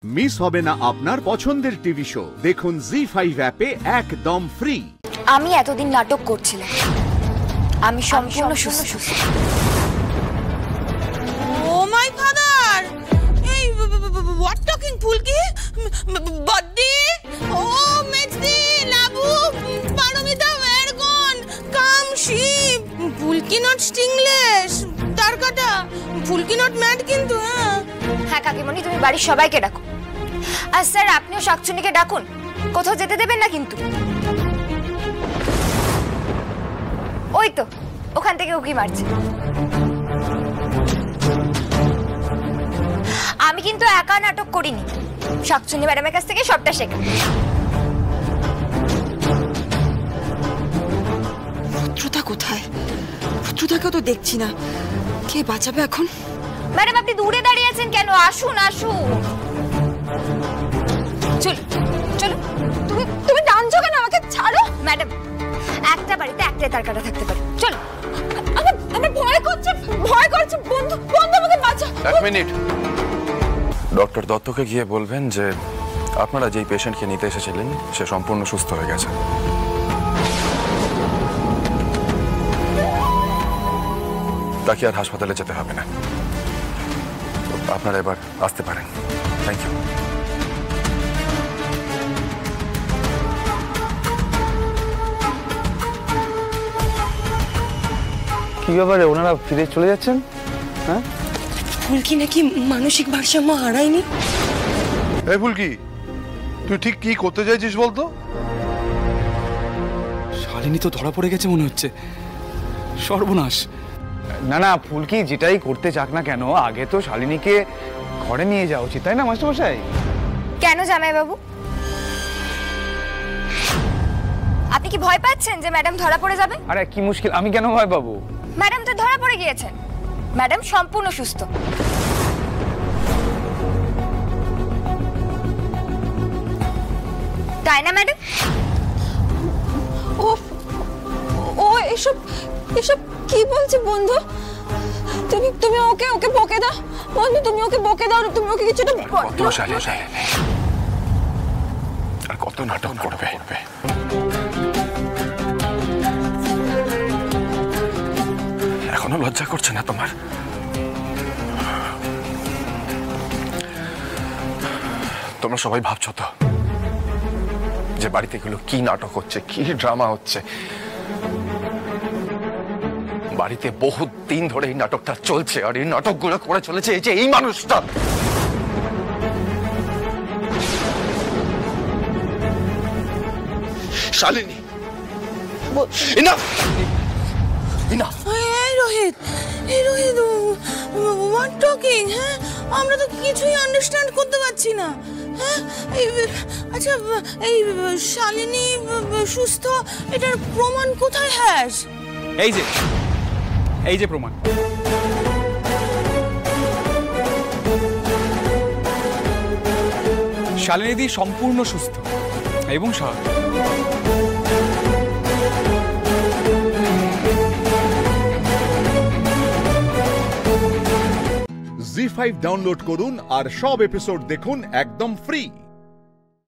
Miss হবে না আপনার পছন্দের টিভি শো। দেখুন জি5 অ্যাপে একদম ফ্রি। আমি এতদিন নাটক করছিলাম, আমি সম্পূর্ণ সুস্থ। ও মাই ফাদার, এই হোয়াট টকিং ফুলকি, বদ্দি, ও মেজদি, Labu, Paramita, where gone, come ship, Phulki not stingless, তার কাটা, ফুলকি নট ম্যাড কিন্তু। হ্যাঁ কাকিমণি, তুমি বাড়ির সবাইকে ডাকো। আর স্যার আপনিও শাকচুনিকে ডাকুন, কোথাও যেতে দেবেন না কিন্তু। ওই তো ওখান থেকে উকি মারছে। আমি কিন্তু একা নাটক করিনি, শাকচুনি ম্যাডামের কাছ থেকে সবটা শেখা। রুদ্রতা কোথায়? রুদ্রতাকে তো দেখছি না, কে বাঁচাবে এখন? ম্যাডাম আপনি দূরে দাঁড়িয়ে আছেন কেন? আসুন আসুন, চলো চলো। তুমি ডানছো কেন? আমাকে ছাড়ো। ম্যাডাম একটা বাড়িতে একটাই তার কাটা থাকতে পারে, চলো। আমার ভয় করছে, ভয় করছে। বন্ধু বন্ধু আমাকে বাঁচা। এক মিনিট, ডক্টর দত্তকে গিয়ে বলবেন যে আপনারা যেই পেশেন্টকে নিতে এসেছিলেন সে সম্পূর্ণ সুস্থ হয়ে গেছে। তাকে আর হাসপাতালে যেতে হবে না, আপনারা এবার আসতে পারেন। Thank you. কি ব্যাপারে ওনারা ফিরে চলে যাচ্ছেন? হ্যাঁ, ফুলকি নাকি মানসিক ভারসাম্য হারায়নি। এই ফুলকি, তুই ঠিক কি করতে চাইছিস বলতো? শালিনী তো ধরা পড়ে গেছে মনে হচ্ছে, সর্বনাশ। না না, ফুলকি যেটাই করতে চাক না কেন, আগে তো শালিনীকে ঘরে নিয়ে যাওয়া উচিত, তাই না মাস্টারমশাই? কেন জামাইবাবু, আপনি কি ভয় পাচ্ছেন যে ম্যাডাম ধরা পড়ে যাবে? আরে কি মুশকিল, আমি কেন ভয় পাবো? ম্যাডাম তো ধরা পড়ে গিয়েছেন, ম্যাডাম সম্পূর্ণ সুস্থ। তাই না ম্যাডাম? ও ও এসব এসব কি বলছে বন্ধু? তুমি ওকে বকে দাও বন্ধু, তুমি ওকে বকে দাও, তুমি ওকে কিছুটা আর কত নাটক করবে? এখনো লজ্জা করছে না তোমার? তোমরা সবাই ভাবছো তো যে বাড়িতে এগুলো কি নাটক হচ্ছে, কি ড্রামা হচ্ছে? বাড়িতে বহুত দিন ধরে এই নাটকটা চলছে, আর এই নাটকগুলো করে চলেছে এই যে এই মানুষটা। Shalini, enough enough. এই রোহিত, হোয়াট টকিং? হ্যাঁ, আমরা তো কিছুই আন্ডারস্ট্যান্ড করতে পারছি না। হ্যাঁ, আচ্ছা, এই শালিনী সুস্থ, এটার প্রমাণ কোথায়? হ্যাঁ, এই যে প্রমাণ। শালিনীদি সম্পূর্ণ সুস্থ এবং স্বাভাবিক। জি5 ডাউনলোড করুন আর সব এপিসোড দেখুন একদম ফ্রি।